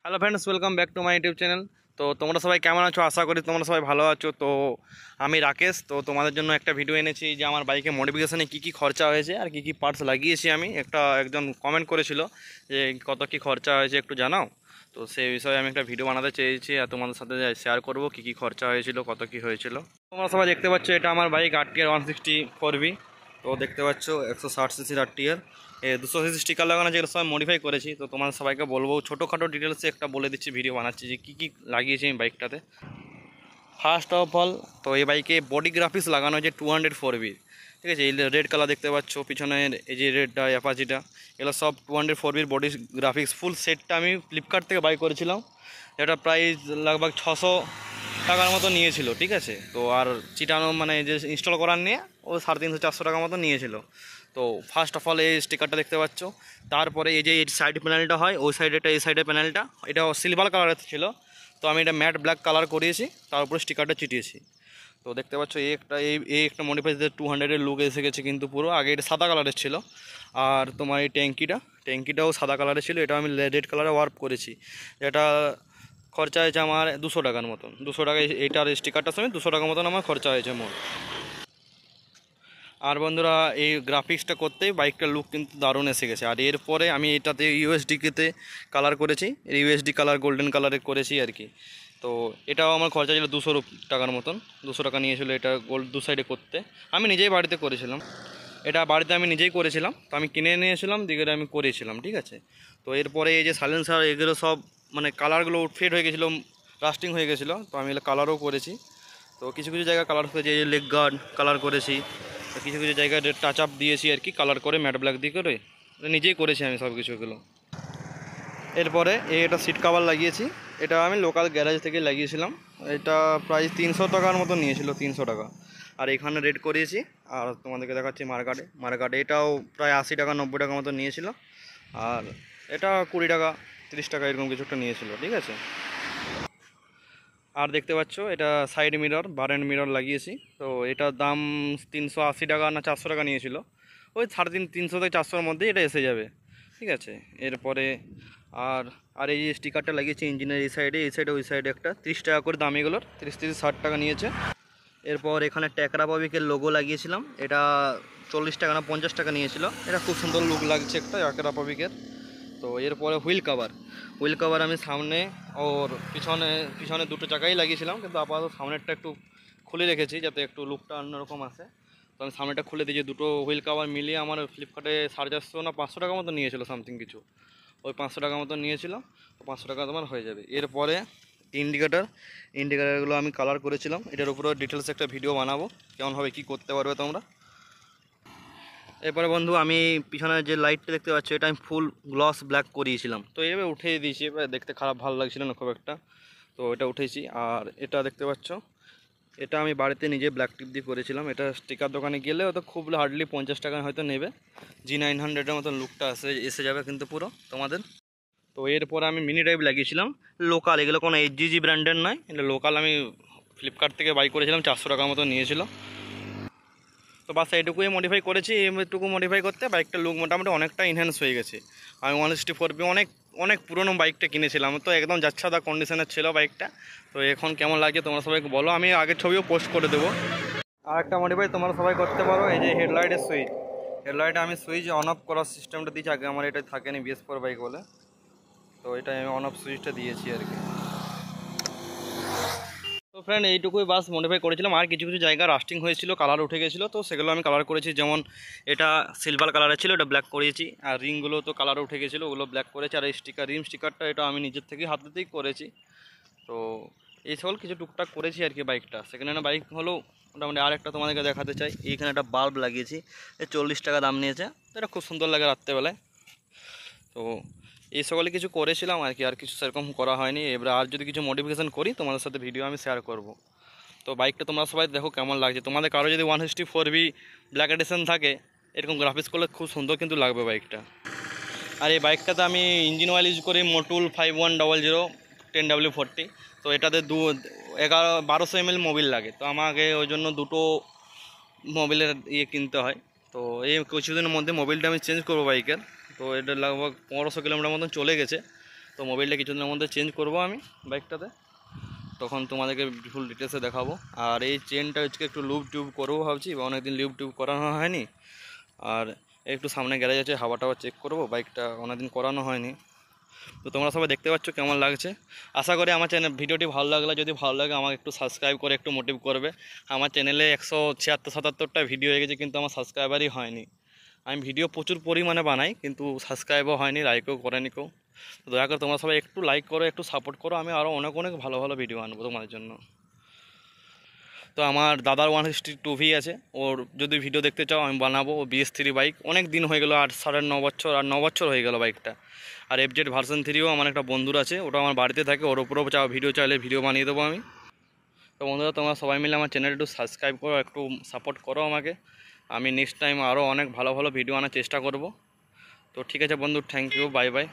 Hello friends, welcome back to my YouTube channel. তো তোমরা সবাই কেমন আছো? আশা করি তোমরা সবাই ভালো আছো। তো আমি রাকেশ। তো তোমাদের জন্য একটা ভিডিও এনেছি যে আমার বাইকে মডিফিকেশানে কী কী খরচা হয়েছে আর কী কী পার্টস লাগিয়েছি আমি। একজন কমেন্ট করেছিল যে কত কী খরচা হয়েছে একটু জানাও। তো সেই বিষয়ে আমি একটা ভিডিও বানাতে চেয়েছি আর তোমাদের সাথে শেয়ার করবো কী কী খরচা হয়েছিল, কত কী হয়েছিল। তোমরা সবাই দেখতে পাচ্ছ এটা আমার বাইক RTR 164V। তো দেখতে পাচ্ছ 160cc RTR 200cc স্টিকার লাগানো, যেগুলো সবাই মডিফাই করেছি। তো তোমাদের সবাইকে বলবো ছোটোখাটো ডিটেলসে একটা বলে দিচ্ছি, ভিডিও বানাচ্ছি যে কী কী লাগিয়েছি আমি বাইকটাতে। ফার্স্ট অফ অল, তো এই বাইকে বডি গ্রাফিক্স লাগানো হয়েছে 204V। ঠিক আছে, এই রেড কালার দেখতে পাচ্ছ পিছনের, এই যে রেডটা অ্যাপাচিটা, এগুলো সব 204V বডি গ্রাফিক্স ফুল সেটটা আমি ফ্লিপকার্ট থেকে বাই করেছিলাম। এটা প্রাইস লাগভাগ 600 টাকার মতো নিয়েছিল। ঠিক আছে, তো আর চিটানো মানে যে ইনস্টল করার নিয়ে ও 350-400 টাকা মতো নিয়েছিল। তো ফার্স্ট অফ অল এই স্টিকারটা দেখতে পাচ্ছ। তারপরে এই যে সাইড প্যানেলটা হয়, ওই সাইডেটা এই সাইডের প্যানেলটা, এটা সিলভার কালারের ছিল। তো আমি এটা ম্যাট ব্ল্যাক কালার করিয়েছি, তার উপরে স্টিকারটা চিটিয়েছি। তো দেখতে পাচ্ছ এই একটা মডিফাই 200-এর লুক এসে গেছে কিন্তু পুরো। আগে এটা সাদা কালারের ছিল। আর তোমার এই ট্যাঙ্কিটাও সাদা কালারের ছিল, এটা আমি রেড কালারে ওয়ার্প করেছি। এটা খরচা হয়েছে আমার 200 টাকার মতন। 200 টাকা এইটার স্টিকারটার সময় 200 টাকার মতন আমার খরচা হয়েছে মোট। আর বন্ধুরা, এই গ্রাফিক্সটা করতেই বাইকটার লুক কিন্তু দারুণ এসে গেছে। আর এরপরে আমি এটাতে ইউএসডিতে কালার করেছি, ইউএসডি কালার গোল্ডেন কালারে করেছি আর কি। তো এটাও আমার খরচা ছিল 200 টাকার মতন। 200 টাকা নিয়েছিল এটা গোল্ড দু সাইডে করতে। আমি নিজেই বাড়িতে করেছিলাম, এটা বাড়িতে আমি নিজেই করেছিলাম। তো আমি কিনে নিয়েছিলাম, দিকে আমি করেছিলাম। ঠিক আছে, তো এরপরে এই যে সাইলেন্সার এগুলো সব মানে কালারগুলো ফেড হয়ে গেছিলো, রাস্টিং হয়ে গেছিলো। তো আমি এগুলো কালারও করেছি। তো কিছু কিছু জায়গায় কালার হয়েছে, এই লেগ গার্ড কালার করেছি। তো কিছু কিছু জায়গায় টাচ আপ দিয়েছি আর কি, কালার করে ম্যাট ব্ল্যাক দিয়ে করে নিজেই করেছি আমি সব কিছুগুলো। এরপরে এটা সিট কভার লাগিয়েছি, এটা আমি লোকাল গ্যারেজ থেকে লাগিয়েছিলাম। এটা প্রায় 300 টাকার মতো নিয়েছিল, 300 টাকা। আর এখানে রেড করিয়েছি। আর তোমাদেরকে দেখাচ্ছি মার্কাটে এটাও প্রায় 80 টাকা 90 টাকা মতো নিয়েছিল। আর এটা 20 টাকা 30 টাকা এরকম কিছু একটা নিয়েছিল। ঠিক আছে, আর দেখতে পাচ্ছ এটা সাইড মিরর বারেন্ট মিরর লাগিয়েছি। তো এটার দাম 380 টাকা না 400 টাকা নিয়েছিল। ওই 350 থেকে 400-এর মধ্যেই এটা এসে যাবে। ঠিক আছে, এরপরে আর আর এই যে স্টিকারটা লাগিয়েছি ইঞ্জিনের এই সাইডে ওই সাইডে একটা 30 টাকা করে দাম, এগুলোর 30-60 টাকা নিয়েছে। এরপর এখানে ট্যাকরা পাবিকের লোগো লাগিয়েছিলাম, এটা 40 টাকা না 50 টাকা নিয়েছিল। এটা খুব সুন্দর লুক লাগছে একটা ট্যাকরা পাবিকের। তো এরপরে হুইল কভার আমি সামনে ওর পিছনে পিছনে দুটো চাকাই লাগিয়েছিলাম, কিন্তু আপাতত সামনেরটা একটু খুলে রেখেছি যাতে একটু লুকটা অন্যরকম আসে। তো আমি সামনেটা খুলে দিয়েছি। দুটো হুইল কভার মিলিয়ে আমার ফ্লিপকার্টে 450 না 500 টাকা মতো নিয়েছিল, সামথিং কিছু। ওই 500 টাকা মতো নিয়েছিল। তো 500 টাকা তোমার হয়ে যাবে। এরপরে ইন্ডিকেটারগুলো আমি কালার করেছিলাম, এটার উপরে ডিটেলস একটা ভিডিও বানাবো কেমনভাবে কী করতে পারবে তোমরা। এরপরে বন্ধু, আমি পিছনে যে লাইটটা দেখতে পাচ্ছি এটা আমি ফুল গ্লস ব্ল্যাক করিয়েছিলাম। তো এভাবে উঠিয়ে দিয়েছি, এবার দেখতে খারাপ ভালো লাগছিল না খুব একটা। তো এটা উঠেছি। আর এটা দেখতে পাচ্ছ, এটা আমি বাড়িতে নিজে ব্ল্যাক টিপ দিয়ে করেছিলাম। এটা স্টিকার দোকানে গেলে ওটা খুব হার্ডলি 50 টাকা হয়তো নেবে। G900-এর মতো লুকটা এসে যাবে কিন্তু পুরো তোমাদের। তো এরপর আমি মিনি ড্রাইভ লাগিয়েছিলাম লোকাল, এগুলো কোনো HGG ব্র্যান্ডের নয়, এটা লোকাল আমি ফ্লিপকার্ট থেকে বাই করেছিলাম, 400 টাকার মতো নিয়েছিল। তো বাস এইটুকুই মডিফাই করেছি। এইটুকু মডিফাই করতে বাইকটার লুক মোটামুটি অনেকটা ইনহ্যান্স হয়ে গেছে। আমি 164B অনেক অনেক পুরনো বাইকটা কিনেছিলাম, তো একদম যাচ্ছাদা কন্ডিশনের ছিল বাইকটা। তো এখন কেমন লাগছে তোমরা সবাইকে বলো, আমি আগের ছবিও পোস্ট করে দেবো। আর একটা মডিফাই তোমরা সবাই করতে পারো, এই যে হেডলাইটে আমি সুইচ অন অফ করার সিস্টেমটা দিয়েছি। আগে আমার এটা থাকেনি BS4 বাইক বলে, তো এটা আমি অন অফ সুইচটা দিয়েছি আর কি। তো ফ্রেন্ড, এইটুকুই বাস মডিফাই করেছিলাম। আর কিছু কিছু জায়গা রাস্টিং হয়েছিল, কালার উঠে গেছিলো, তো সেগুলো আমি কালার করেছি। যেমন এটা সিলভার কালারের ছিল, এটা ব্ল্যাক করেছি। আর রিংগুলো তো কালার উঠে গেছিলো, ওগুলো ব্ল্যাক করেছি। আর এই স্টিকারটা এটা আমি নিজের থেকেই হাতেতেই করেছি। তো এই সকল কিছু টুকটাক করেছি আর কি। বাইকটা সেকেন্ড হ্যান্ড বাইক হলেও মোটামুটি। আর একটা তোমাদেরকে দেখাতে চাই, এইখানে একটা বাল্ব লাগিয়েছি, 40 টাকা দাম নিয়েছে। তো এটা খুব সুন্দর লাগে রাত্রেবেলায়। তো এই সকলে কিছু করেছিলাম আর কি, আর কিছু সেরকম করা হয়নি। এবার আর যদি কিছু মডিফিকেশান করি তোমাদের সাথে ভিডিও আমি শেয়ার করব। তো বাইকটা তোমরা সবাই দেখো কেমন লাগছে। তোমাদের কারো যদি 164B ব্ল্যাক এডিশন থাকে, এরকম গ্রাফিক্স করলে খুব সুন্দর কিন্তু লাগবে বাইকটা। আর এই বাইকটাতে আমি ইঞ্জিন অয়েল ইউজ করি মোটুল 5100 10W40। তো এটাতে 1200 ml মোবিল লাগে। তো আমাকে ওই জন্য দুটো মোবিলের কিনতে হয়। তো এই কিছুদিনের মধ্যে মোবিলটা আমি চেঞ্জ করবো বাইকের। তো এটা লগভগ 1500 কিলোমিটার মতন চলে গেছে। তো মোবাইলটা কিছুদিনের মধ্যে চেঞ্জ করব আমি বাইকটাতে, তখন তোমাদেরকে ফুল ডিটেলসে দেখাবো। আর এই চেনটা হচ্ছে একটু লুপ টিউব করবো ভাবছি, বা অনেকদিন লুপ টিউব করানো হয়নি। আর একটু সামনে গ্যারেজ আছে, হাওয়া টাওয়া চেক করবো, বাইকটা অনেকদিন করানো হয়নি। তো তোমরা সবাই দেখতে পাচ্ছ কেমন লাগছে। আশা করি আমার চ্যানেল ভিডিওটি ভালো লাগলে, যদি ভালো লাগে আমাকে একটু সাবস্ক্রাইব করে একটু মোটিভ করবে। আমার চ্যানেলে 176-77টা ভিডিও হয়ে গেছে, কিন্তু আমার সাবস্ক্রাইবারই হয়নি। আমি ভিডিও প্রচুর পরিমাণে বানাই, কিন্তু সাবস্ক্রাইবও হয়নি, লাইকও করেনি কেউ। তো দয়া করে তোমরা সবাই একটু লাইক করো, একটু সাপোর্ট করো, আমি আরও অনেক অনেক ভালো ভালো ভিডিও আনবো তোমাদের জন্য। তো আমার দাদার 162V আছে, ওর যদি ভিডিও দেখতে চাও আমি বানাবো। ও BS3 বাইক, অনেক দিন হয়ে গেলো, 8.5 বছর আর 9 বছর হয়ে গেল বাইকটা। আর FZ ভার্সন 3ও আমার একটা বন্ধুর আছে, ওটা আমার বাড়িতে থাকে, ওর উপরেও ভিডিও চাইলে ভিডিও বানিয়ে দেবো আমি। তো বন্ধুরা তোমরা সবাই মিলে আমার চ্যানেল একটু সাবস্ক্রাইব করো, একটু সাপোর্ট করো আমাকে। আমি নেক্সট টাইম আরও অনেক ভালো ভালো ভিডিও আনার চেষ্টা করব। তো ঠিক আছে বন্ধু, থ্যাংক ইউ, বাই বাই।